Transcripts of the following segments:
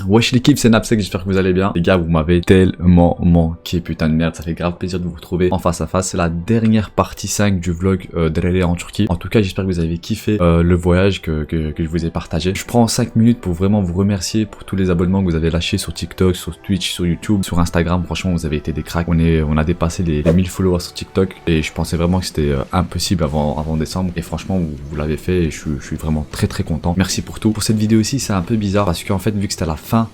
Wesh l'équipe, c'est Napsec, j'espère que vous allez bien. Les gars, vous m'avez tellement manqué, putain de merde, ça fait grave plaisir de vous retrouver en face à face. C'est la dernière partie 5 du vlog d'aller en Turquie. En tout cas, j'espère que vous avez kiffé le voyage que je vous ai partagé. Je prends 5 minutes pour vraiment vous remercier pour tous les abonnements que vous avez lâchés sur TikTok, sur Twitch, sur YouTube, sur Instagram. Franchement, vous avez été des cracks. On a dépassé les 1000 followers sur TikTok et je pensais vraiment que c'était impossible avant décembre. Et franchement, vous l'avez fait et je suis vraiment très content. Merci pour tout. Pour cette vidéo aussi, c'est un peu bizarre parce qu'en fait, vu que c'était la fin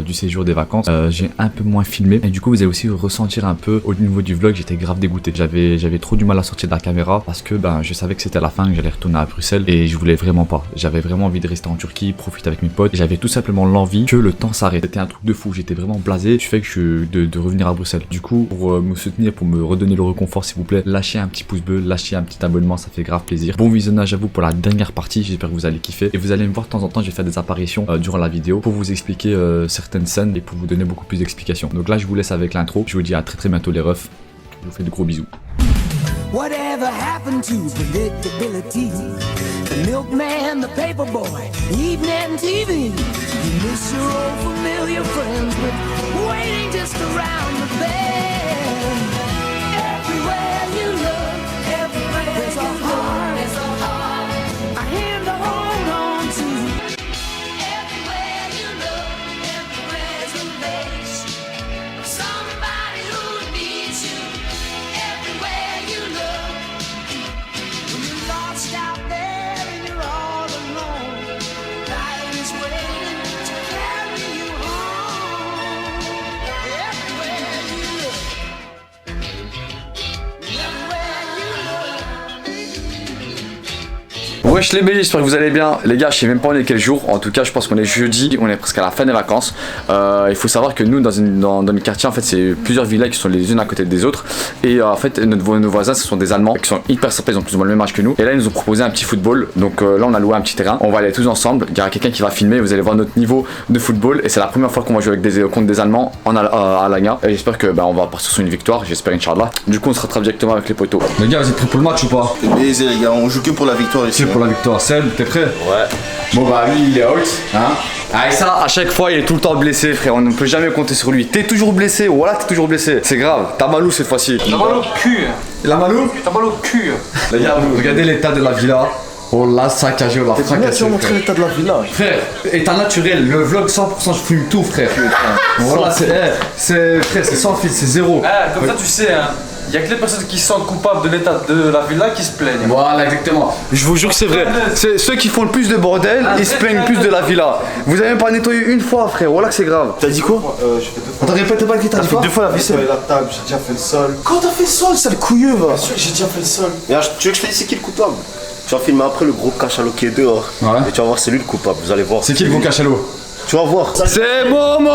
du séjour des vacances, j'ai un peu moins filmé et du coup vous allez aussi ressentir un peu au niveau du vlog. J'étais grave dégoûté, j'avais trop du mal à sortir de la caméra parce que je savais que c'était la fin, que j'allais retourner à Bruxelles et je voulais vraiment pas. J'avais vraiment envie de rester en Turquie, profiter avec mes potes. J'avais tout simplement l'envie que le temps s'arrête. C'était un truc de fou, j'étais vraiment blasé du fait que de revenir à Bruxelles. Du coup, pour me soutenir, pour me redonner le réconfort, s'il vous plaît, lâchez un petit pouce bleu, lâchez un petit abonnement, ça fait grave plaisir. Bon visionnage à vous pour la dernière partie, j'espère que vous allez kiffer et vous allez me voir de temps en temps. Je vais faire des apparitions durant la vidéo pour vous expliquer certaines scènes et pour vous donner beaucoup plus d'explications. Donc là je vous laisse avec l'intro, je vous dis à très bientôt les refs, je vous fais de gros bisous. Whatever happened to predictability? The milkman, the paperboy, evening TV. You miss your old familiar friends, but waiting just around the bend. Everywhere you look, everywhere there's a heart, a hand to hold on to. Everywhere you look, everywhere's a face. Somebody who needs you. Everywhere you look, when you're lost out there and you're all alone, life is waiting to carry you home. Everywhere you look, everywhere you look. Wesh les BG, j'espère que vous allez bien. Les gars, je sais même pas on est quel jour. En tout cas, je pense qu'on est jeudi. On est presque à la fin des vacances. Il faut savoir que nous, dans le quartier, en fait, c'est plusieurs villas qui sont les unes à côté des autres. Et en fait, nos voisins, ce sont des Allemands qui sont hyper sympas. Ils ont plus ou moins le même âge que nous. Et là, ils nous ont proposé un petit football. Donc là, on a loué un petit terrain. On va aller tous ensemble. Il y aura quelqu'un qui va filmer. Vous allez voir notre niveau de football. Et c'est la première fois qu'on va jouer avec contre des Allemands à Alanya. Et j'espère que on va partir sur une victoire. J'espère, Inch'Allah. Du coup, on se rattrape directement avec les poteaux. Les gars, vous êtes prêts pour le match ou pas? Baiser les gars, on joue que pour la victoire ici. Pour la victoire. Seb, t'es prêt? Ouais. Bon bah lui il est out, hein. Ah et ça à chaque fois il est tout le temps blessé frère, on ne peut jamais compter sur lui. T'es toujours blessé, voilà t'es toujours blessé. C'est grave, t'as mal où cette fois-ci? T'as mal au cul. Il a mal où? T'as mal au cul. Les gars, regardez l'état de la villa. On l'a saccagé, on l'a fracassé. Tu vas montrer l'état de la villa. Frère, état naturel, le vlog 100% je fume tout frère. Voilà c'est frère, c'est sans fil, c'est zéro. Comme ça tu sais hein. Y'a que les personnes qui sont coupables de l'état de la villa qui se plaignent. Voilà, exactement. Je vous jure que c'est vrai. C'est ceux qui font le plus de bordel, ils se plaignent plus de la villa. Vous avez même pas nettoyé une fois, frère. Voilà que c'est grave. T'as dit quoi? J'ai fait 2 fois. T'as répété pas le t'as dit quoi? 2 fois la vaisselle. J'ai nettoyé la table, j'ai déjà fait le sol. Quand t'as fait le sol, sale couilleux va? Bien sûr que j'ai déjà fait le sol. Mais tu veux que je te dise c'est qui le coupable? Tu vas filmer après le gros cachalot qui est dehors. Ouais. Et tu vas voir c'est lui le coupable, vous allez voir. C'est qui le gros cachalot? Tu vas voir. C'est Momo!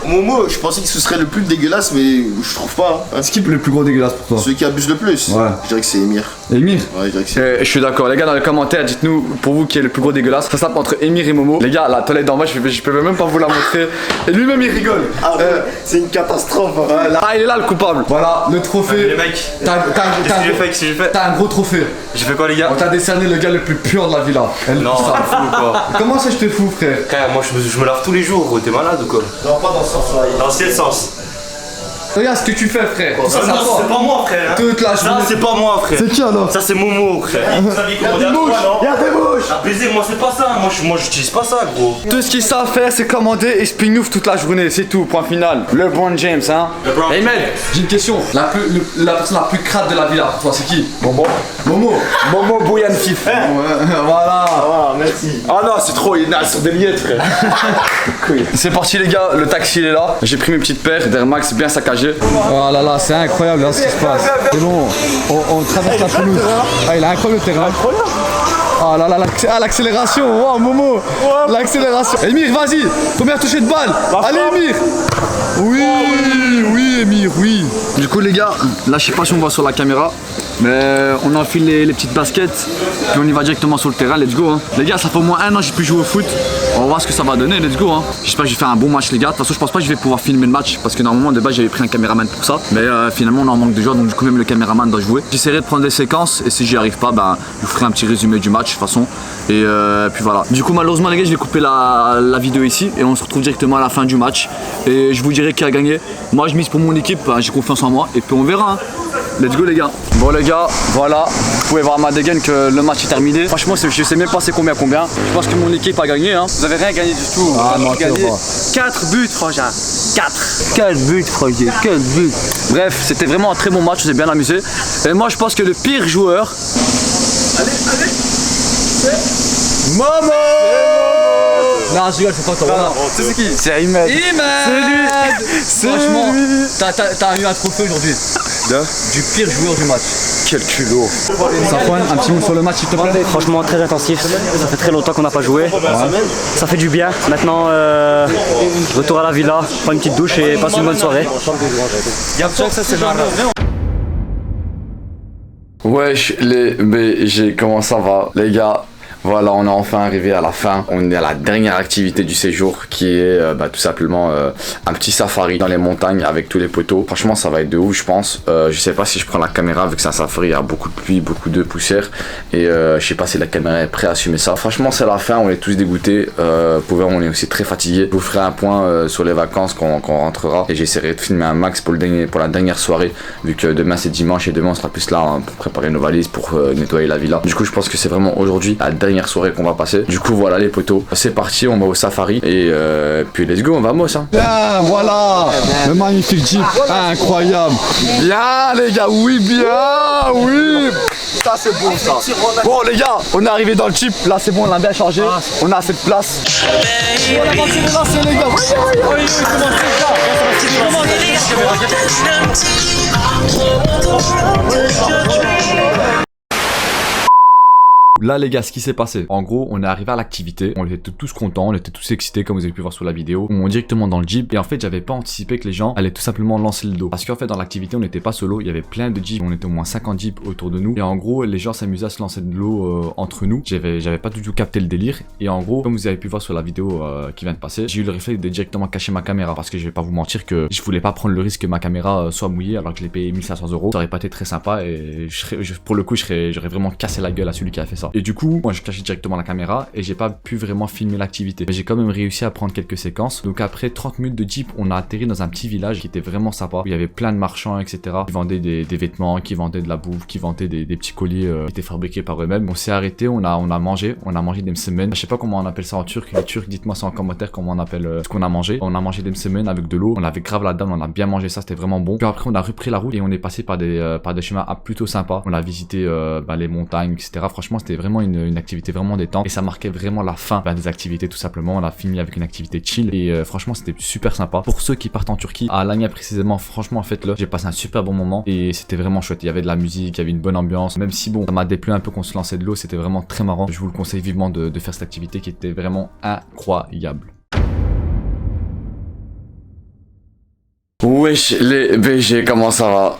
Momo, je pensais que ce serait le plus dégueulasse, mais je trouve pas. Hein. C'est qui le plus gros dégueulasse pour toi? Celui qui abuse le plus? Ouais. Je dirais que c'est Emir. Emir? Ouais, je dirais que c'est. Je suis d'accord, les gars, dans les commentaires, dites-nous pour vous qui est le plus gros dégueulasse. Ça tape entre Emir et Momo. Les gars, la toilette d'en bas, je peux même pas vous la montrer. Et lui-même il rigole. Ah ouais, c'est une catastrophe. Hein. Ah, il est là le coupable. Voilà, le trophée. Les mecs, qu'est-ce que j'ai fait? Qu'est-ce que j'ai fait? T'as un gros trophée. J'ai fait quoi les gars? On t'a décerné le gars le plus pur de la villa. Non, ça me fout ou quoi? Comment ça je te fous frère? Frère, moi je me lave tous les jours, gros, t'es malade ou quoi? Non, pas dans ce sens-là. Dans quel sens? Regarde ce que tu fais frère. Non, c'est pas moi frère. Toute la journée. Ça c'est pas moi frère. C'est qui alors? Ça c'est Momo frère. Y'a des mouches. Y'a des mouches. Ah baiser, moi c'est pas ça. Moi j'utilise pas ça gros. Tout ce qu'ils savent faire c'est commander et spin-off toute la journée, c'est tout, point final. LeBron James hein. Hey mec, j'ai une question. La personne la plus crade de la villa pour toi c'est qui? Momo. Momo Boyan Fif. Voilà. Ah, merci. Ah non c'est trop, il nage sur des miettes frère. C'est parti les gars, le taxi il est là. J'ai pris mes petites paires d'Air Max bien saccagées. Oh là là, c'est incroyable là, ce qui se passe. C'est bon, on traverse la pelouse. Ah, il est incroyable le terrain. Oh là là, l'accélération. Wow, Momo. L'accélération. Emir, vas-y. Première touchée de balle. Allez, Emir. Oui, Emir, oui. Du coup, les gars, là, je sais pas si on voit sur la caméra. Mais on enfile les petites baskets, puis on y va directement sur le terrain, let's go. Hein. Les gars, ça fait au moins 1 an que j'ai pu jouer au foot. On va voir ce que ça va donner, let's go. Hein. J'espère que je vais faire un bon match, les gars. De toute façon, je pense pas que je vais pouvoir filmer le match parce que normalement, de base, j'avais pris un caméraman pour ça. Mais finalement, on en manque de joueurs, donc du coup, même le caméraman doit jouer. J'essaierai de prendre des séquences et si j'y arrive pas, ben, je vous ferai un petit résumé du match de toute façon. Et puis voilà. Du coup, malheureusement, les gars, je vais couper la vidéo ici et on se retrouve directement à la fin du match. Et je vous dirai qui a gagné. Moi, je mise pour mon équipe, hein, j'ai confiance en moi et puis on verra. Hein. Let's go les gars. Bon les gars, voilà, vous pouvez voir à ma dégaine que le match est terminé. Franchement, je sais même pas c'est combien. Je pense que mon équipe a gagné. Hein. Vous avez rien gagné du tout. Ah non, gagné 4 buts, frangin. 4 buts, frangin. 4 buts. Bref, c'était vraiment un très bon match, on s'est bien amusé. Et moi, je pense que le pire joueur. Allez. Momo. Non, je rigole, faut pas t'en C'est qui? C'est Imed. C'est lui. Franchement, t'as eu un trophée aujourd'hui. Du pire joueur du match. Quel culot. Safwan, un petit mot sur le match s'il te plaît. Franchement très intensif, ça fait très longtemps qu'on n'a pas joué, ça fait du bien. Maintenant retour à la villa, prendre une petite douche et passer une bonne soirée. Wesh les BG, comment ça va les gars? Voilà, on est enfin arrivé à la fin. On est à la dernière activité du séjour qui est tout simplement un petit safari dans les montagnes avec tous les poteaux. Franchement, ça va être de ouf, je pense. Je sais pas si je prends la caméra vu que c'est un safari, il y a beaucoup de pluie, beaucoup de poussière. Et je sais pas si la caméra est prête à assumer ça. Franchement, c'est la fin, on est tous dégoûtés. Pour voir, on est aussi très fatigués. Je vous ferai un point sur les vacances quand on rentrera. Et j'essaierai de filmer un max pour la dernière soirée. Vu que demain c'est dimanche et demain on sera plus là hein, pour préparer nos valises, pour nettoyer la villa. Du coup, je pense que c'est vraiment aujourd'hui la dernière soirée qu'on va passer. Du coup voilà les potos, c'est parti, on va au safari et puis let's go, on va Moss hein. Bien, voilà, le magnifique Jeep, incroyable. Bien les gars, oui bien, oui. Ça c'est bon ça. Bon les gars, on est arrivé dans le Jeep, là c'est bon, on l'a bien chargé, on a assez de place. On a lancé les gars. Là les gars, ce qui s'est passé, en gros on est arrivé à l'activité, on était tous contents, on était tous excités comme vous avez pu voir sur la vidéo. On monte directement dans le Jeep et en fait j'avais pas anticipé que les gens allaient tout simplement lancer le dos. Parce qu'en fait dans l'activité on n'était pas solo, il y avait plein de Jeeps, on était au moins 50 Jeeps autour de nous. Et en gros les gens s'amusaient à se lancer de l'eau entre nous. J'avais pas du tout capté le délire. Et en gros comme vous avez pu voir sur la vidéo qui vient de passer, j'ai eu le réflexe de directement cacher ma caméra. Parce que je vais pas vous mentir que je voulais pas prendre le risque que ma caméra soit mouillée alors que je l'ai payé 1500 €. Ça aurait pas été très sympa et pour le coup j'aurais vraiment cassé la gueule à celui qui a fait ça. Et du coup moi je cachais directement la caméra et j'ai pas pu vraiment filmer l'activité. Mais j'ai quand même réussi à prendre quelques séquences. Donc après 30 minutes de Jeep, on a atterri dans un petit village qui était vraiment sympa. Où il y avait plein de marchands, etc. qui vendaient des vêtements, qui vendaient de la bouffe, qui vendaient des petits colliers qui étaient fabriqués par eux-mêmes. On s'est arrêté, on a mangé des msemen. Je sais pas comment on appelle ça en turc. Les Turcs, dites-moi ça en commentaire comment on appelle ce qu'on a mangé. On a mangé des msemen avec de l'eau. On avait grave la dalle, on a bien mangé ça, c'était vraiment bon. Puis après on a repris la route et on est passé par des chemins plutôt sympas. On a visité les montagnes, etc. Franchement c'était vraiment une activité vraiment détente. Et ça marquait vraiment la fin des activités tout simplement. On a fini avec une activité chill et franchement c'était super sympa. Pour ceux qui partent en Turquie, à Alanya précisément, franchement faites-le. J'ai passé un super bon moment et c'était vraiment chouette. Il y avait de la musique, il y avait une bonne ambiance. Même si bon, ça m'a déplu un peu qu'on se lançait de l'eau, c'était vraiment très marrant. Je vous le conseille vivement de faire cette activité qui était vraiment incroyable. Wesh les BG, comment ça va?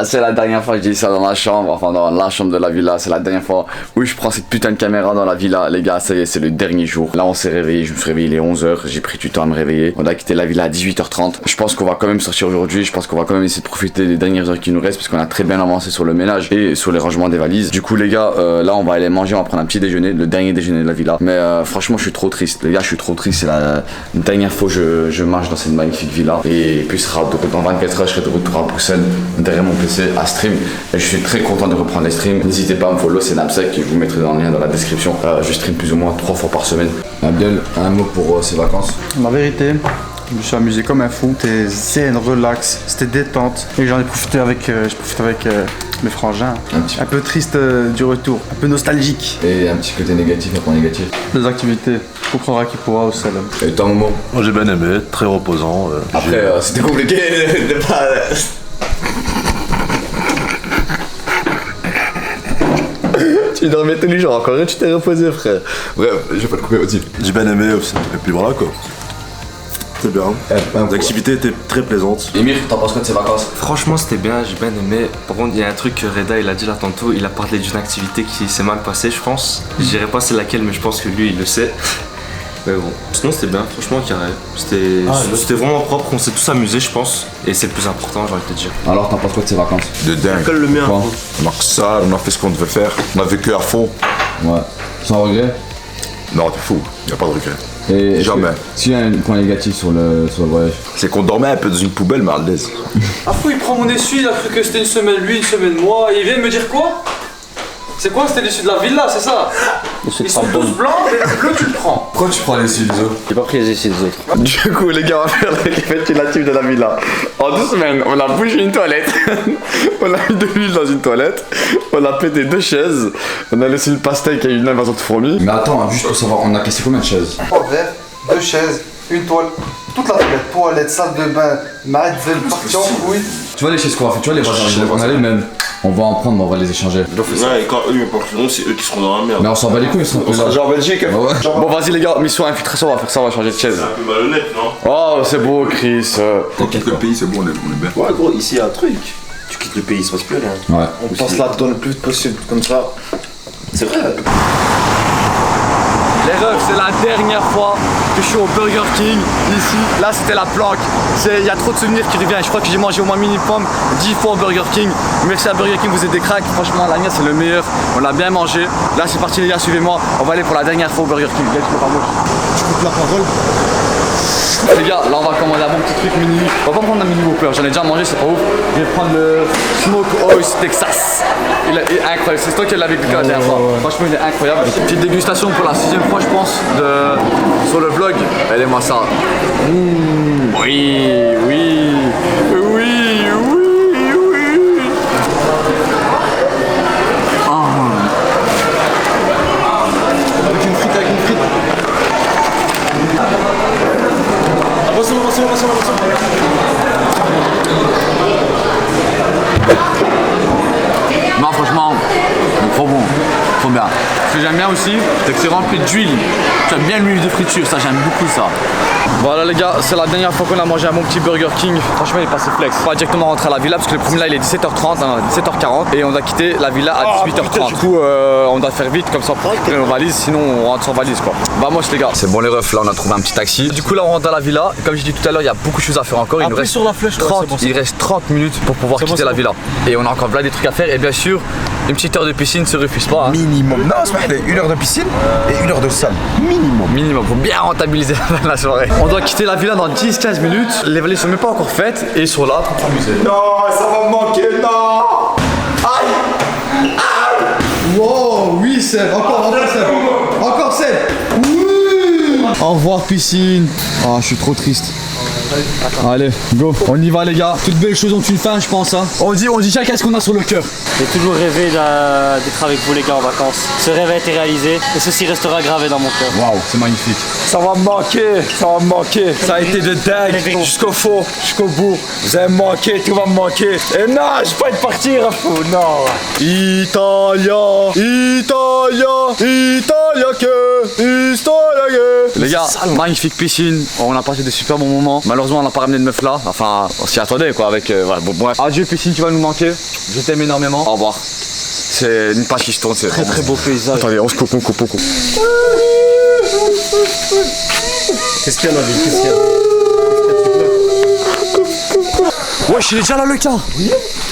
C'est la dernière fois que je dis ça dans la chambre, enfin dans la chambre de la villa, c'est la dernière fois où je prends cette putain de caméra dans la villa. Les gars, ça y est, c'est le dernier jour. Là on s'est réveillé, je me suis réveillé il est 11h, j'ai pris du temps à me réveiller. On a quitté la villa à 18h30. Je pense qu'on va quand même sortir aujourd'hui, je pense qu'on va quand même essayer de profiter des dernières heures qui nous restent parce qu'on a très bien avancé sur le ménage et sur les rangements des valises. Du coup les gars, là on va aller manger, on va prendre un petit déjeuner, le dernier déjeuner de la villa. Mais franchement je suis trop triste, les gars, je suis trop triste, c'est la dernière fois que je mange dans cette magnifique villa. Et puis ce sera dans 24 heures, je serai de retour à Bruxelles derrière mon PC à stream. Et je suis très content de reprendre les streams. N'hésitez pas à me follow, c'est Napsec, je vous mettrai dans le lien dans la description. Je stream plus ou moins 3 fois par semaine. Abdel, un mot pour ces vacances? La vérité, je me suis amusé comme un fou. C'était zen, relax, c'était détente. Et j'en ai profité avec, mes frangins. Un peu triste du retour, un peu nostalgique. Et un petit côté négatif, un point négatif? Les activités, on comprendra qui pourra au salam. Et toi Momo? Moi j'ai bien aimé, très reposant. Après c'était compliqué de pas... Tu dormais tous les jours encore et tu t'es reposé frère. Bref, je vais pas te couper aussi. J'ai bien aimé aussi, et puis voilà quoi. c'était bien. Les activités étaient très plaisantes. Emir, t'en penses quoi de ces vacances? Franchement, c'était bien, j'ai bien aimé. Par contre, il y a un truc que Reda il a dit là tantôt, il a parlé d'une activité qui s'est mal passée, je pense. Je dirais pas c'est laquelle, mais je pense que lui il le sait. Mais bon, sinon c'était bien, franchement carré. C'était vraiment propre, on s'est tous amusés, je pense. Et c'est le plus important, j'ai envie de te dire. Alors, t'en penses quoi de ces vacances? De dingue. Colle le mien. On a que ça, on a fait ce qu'on devait faire. On a vécu à fond. Ouais. Sans regret? Non, t'es fou, y a pas de regret. Et jamais. S'il y a un point négatif sur le voyage? C'est qu'on dormait un peu dans une poubelle, mais à l'aise. Ah fou, il prend mon essuie, il a cru que c'était une semaine lui, une semaine moi, et il vient de me dire quoi? C'est quoi? C'était l'issue de la villa, c'est ça? Ils sont tous blancs, mais le bleu tu le prends. Pourquoi tu prends les essuies des autres? J'ai pas pris les essais des autres. Du coup, les gars, on va faire le récapitulatif de la villa. En 2 semaines, on a bougé une toilette, on a mis de l'huile dans une toilette, on a pété 2 chaises, on a laissé une pastèque et une invasion de fourmis. Mais attends, juste pour savoir, on a cassé combien de chaises? 3 verres, 2 chaises, une toile, toute la toilette, salle de bain, Madzel, parti en couille. Tu vois les chaises qu'on va faire, tu vois les voisins, on a les mêmes. On va en prendre, mais on va les échanger. Ouais, et quand eux ils partiront, c'est eux qui seront dans la merde. Mais on s'en bat les couilles, on sera déjà en Belgique. Ouais, ouais. Bon, vas-y les gars, mission infiltration, on va faire ça, on va changer de chaise. C'est un peu malhonnête, non? Oh, c'est beau, Chris. Quand on quitte le pays, c'est bon, on est bien. Ouais, gros, ici il y a un truc. Tu quittes le pays, il se passe plus rien. Ouais. On pense là-dedans le plus vite possible, comme ça. C'est vrai. Les refs, c'est la dernière fois que je suis au Burger King ici. Là, c'était la planque. Il y a trop de souvenirs qui reviennent. Je crois que j'ai mangé au moins minimum 10 fois au Burger King. Merci à Burger King, vous êtes des cracks. Franchement, la mienne, c'est le meilleur. On l'a bien mangé. Là, c'est parti, les gars, suivez-moi. On va aller pour la dernière fois au Burger King. Let's go, Je coupe la parole. les gars, là, on va commander un bon petit truc mini. On va pas prendre un mini Whopper. J'en ai déjà mangé, c'est pas ouf. Je vais prendre le Smoke Oyster Texas. Il est incroyable. C'est toi qui l'avais goûté la dernière fois. Franchement, il est incroyable. Petite dégustation pour la 6e fois, je pense, sur le vlog. Regardez-moi ça. Mmh, oui, oui, oui, oui, oui. Avec une frite, Attention. Non, franchement, trop bon, trop bien. Ce que j'aime bien aussi, c'est que c'est rempli d'huile. J'aime bien l'huile de friture, ça j'aime beaucoup ça. Voilà les gars, c'est la dernière fois qu'on a mangé un bon petit Burger King. Franchement, il est passé flex. On va directement rentrer à la villa parce que le premier là il est 17h30, 17h40 et on doit quitter la villa à 18h30. Du coup, on doit faire vite comme ça pour récupérer nos valises, sinon on rentre sans valise quoi. Vamos les gars. C'est bon les refs, là on a trouvé un petit taxi. Du coup là on rentre dans la villa. Et comme j'ai dit tout à l'heure, il y a beaucoup de choses à faire encore. Il nous reste sur la flèche, 30, il reste 30 minutes pour pouvoir quitter la villa. Et on a encore plein des trucs à faire et bien sûr, une petite heure de piscine se refuse pas. Hein. Minimum. Non, c'est pas 1 heure de piscine et 1 heure de salle. Minimum, pour bien rentabiliser la soirée. On doit quitter la villa dans 10-15 minutes. Les valises sont même pas encore faites et ils sont là pour s'amuser. Non, ça va me manquer, non. Aïe. Wow, oui, Seb. Encore Seb. Oui. Au revoir, piscine. Ah, je suis trop triste. Allez, go. On y va, les gars. Toutes belles choses ont une fin, je pense. Hein. On dit chacun ce qu'on a sur le cœur. J'ai toujours rêvé d'être avec vous les gars en vacances. Ce rêve a été réalisé et ceci restera gravé dans mon cœur. Waouh, c'est magnifique. Ça va me manquer. Ça a été de dingue jusqu'au fond, jusqu'au bout. Vous allez me manquer, tout va me manquer. Et non, je vais pas être partir à fou, non. Italia que. Les gars, magnifique piscine. On a passé des super bons moments. Malheureusement, on n'a pas ramené de meuf là. Enfin, on s'y attendait quoi. Avec voilà, bon, bref. Adieu piscine, tu vas nous manquer. Je t'aime énormément. Au revoir. C'est une page qui se tourne. C'est Très beau paysage. Attendez, on se coupe. Qu'est-ce qu'il y a, Nabil? Qu'est-ce qu'il y a? Wesh, il est déjà là, le car.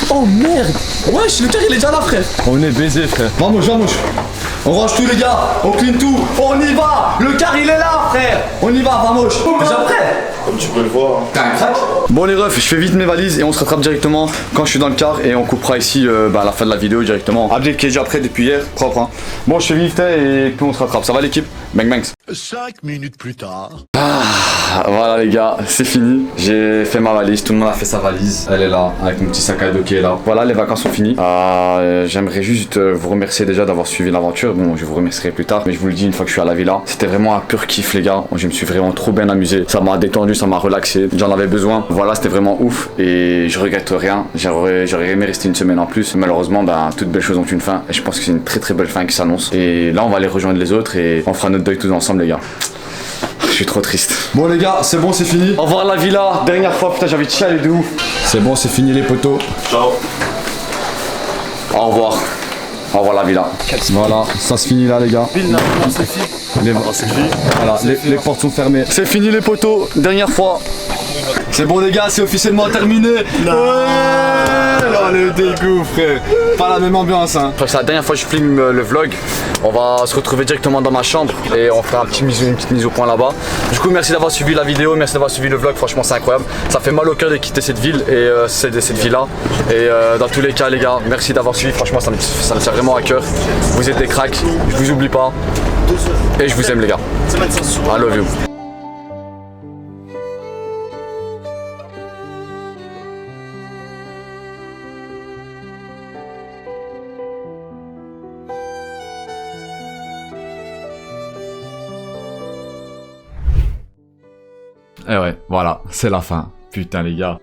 Oh merde. Wesh, le car, il est déjà là, frère. On est baisé, frère. Vamos. On range tout, les gars. On clean tout. On y va. Le car, il est là, frère. On y va, vamos. Déjà prêt? Comme tu peux le voir. T'es un crack. Bon les refs, je fais vite mes valises et on se rattrape directement quand je suis dans le car et on coupera ici à la fin de la vidéo directement. Abdel qui est déjà prêt depuis hier, propre hein. Bon je fais vite et puis on se rattrape, ça va l'équipe? Bang bang. 5 minutes plus tard. Voilà les gars, c'est fini. J'ai fait ma valise, tout le monde a fait sa valise. Elle est là, avec mon petit sac à dos qui est là. Voilà, les vacances sont finies. J'aimerais juste vous remercier déjà d'avoir suivi l'aventure. Bon, je vous remercierai plus tard, mais je vous le dis une fois que je suis à la villa. C'était vraiment un pur kiff les gars. Je me suis vraiment trop bien amusé. Ça m'a détendu, ça m'a relaxé. J'en avais besoin. Voilà, c'était vraiment ouf. Et je regrette rien. J'aurais aimé rester une semaine en plus. Malheureusement, toutes belles choses ont une fin. Et je pense que c'est une très belle fin qui s'annonce. Et là, on va aller rejoindre les autres et on fera notre deuil tous ensemble les gars. Je suis trop triste. Bon les gars, c'est bon, c'est fini. Au revoir la villa. Dernière fois, putain, j'ai envie de chialer de ouf. C'est bon, c'est fini les potos. Ciao. Au revoir. Au revoir la villa. Voilà, ça se finit là les gars. Voilà, les portes sont fermées. C'est fini les potos. Dernière fois. C'est bon les gars, c'est officiellement terminé. Ouais, oh, le dégoût frère. Pas la même ambiance hein. C'est la dernière fois que je filme le vlog. On va se retrouver directement dans ma chambre et on fera une petite mise au point là-bas. Du coup, merci d'avoir suivi la vidéo, merci d'avoir suivi le vlog, franchement c'est incroyable. Ça fait mal au cœur de quitter cette ville et cette ville-là. Et dans tous les cas les gars, merci d'avoir suivi, franchement ça me tient vraiment à cœur. Vous êtes des cracks, je vous oublie pas. Et je vous aime les gars. I love you. Et ouais, voilà, c'est la fin. Putain les gars.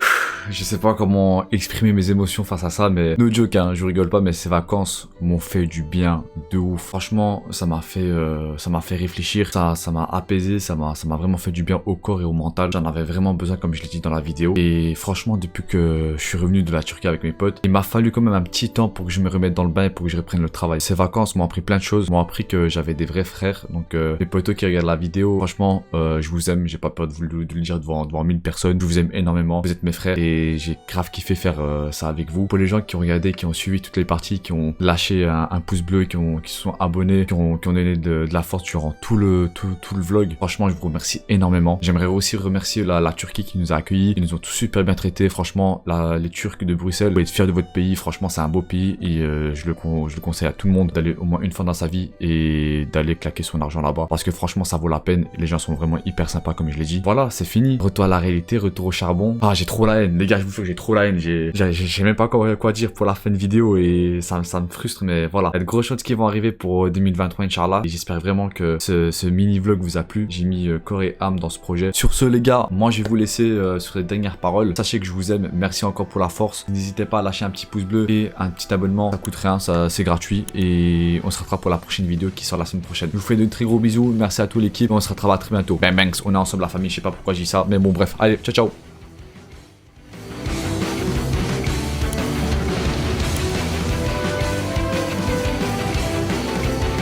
Je sais pas comment exprimer mes émotions face à ça, mais no joke, hein, je rigole pas, mais ces vacances m'ont fait du bien de ouf. Franchement, ça m'a fait réfléchir, ça m'a apaisé, ça m'a vraiment fait du bien au corps et au mental. J'en avais vraiment besoin, comme je l'ai dit dans la vidéo. Et franchement, depuis que je suis revenu de la Turquie avec mes potes, il m'a fallu quand même un petit temps pour que je me remette dans le bain et pour que je reprenne le travail. Ces vacances m'ont appris plein de choses, m'ont appris que j'avais des vrais frères. Donc mes potos qui regardent la vidéo, franchement, je vous aime, j'ai pas peur de vous le dire devant 1000 personnes. Je vous aime énormément, vous êtes mes frères et j'ai grave kiffé faire ça avec vous. Pour les gens qui ont regardé, qui ont suivi toutes les parties, qui ont lâché un pouce bleu, qui se sont abonnés, qui ont donné de la force durant tout le vlog, franchement je vous remercie énormément. J'aimerais aussi remercier la Turquie qui nous a accueillis, ils nous ont tous super bien traités. Franchement les Turcs de Bruxelles, vous pouvez être fiers de votre pays, franchement c'est un beau pays et je le conseille à tout le monde d'aller au moins une fois dans sa vie et d'aller claquer son argent là-bas parce que franchement ça vaut la peine, les gens sont vraiment hyper sympas comme je l'ai dit. Voilà, c'est fini, retour à la réalité, retour au charbon. Ah, j'ai trop la haine les gars, je vous jure, j'ai trop la haine, j'ai même pas quoi dire pour la fin de vidéo et ça me frustre, mais voilà. Il y a de grosses choses qui vont arriver pour 2023 Inch'Allah et j'espère vraiment que ce mini vlog vous a plu. J'ai mis corps et âme dans ce projet. Sur ce les gars, moi je vais vous laisser sur les dernières paroles. Sachez que je vous aime, merci encore pour la force. N'hésitez pas à lâcher un petit pouce bleu et un petit abonnement, ça coûte rien, c'est gratuit et on se retrouvera pour la prochaine vidéo qui sort la semaine prochaine. Je vous fais de très gros bisous, merci à toute l'équipe, on se retrouvera très bientôt. Ben banks, on est ensemble la famille, je sais pas pourquoi je dis ça, mais bon bref, allez, ciao ciao.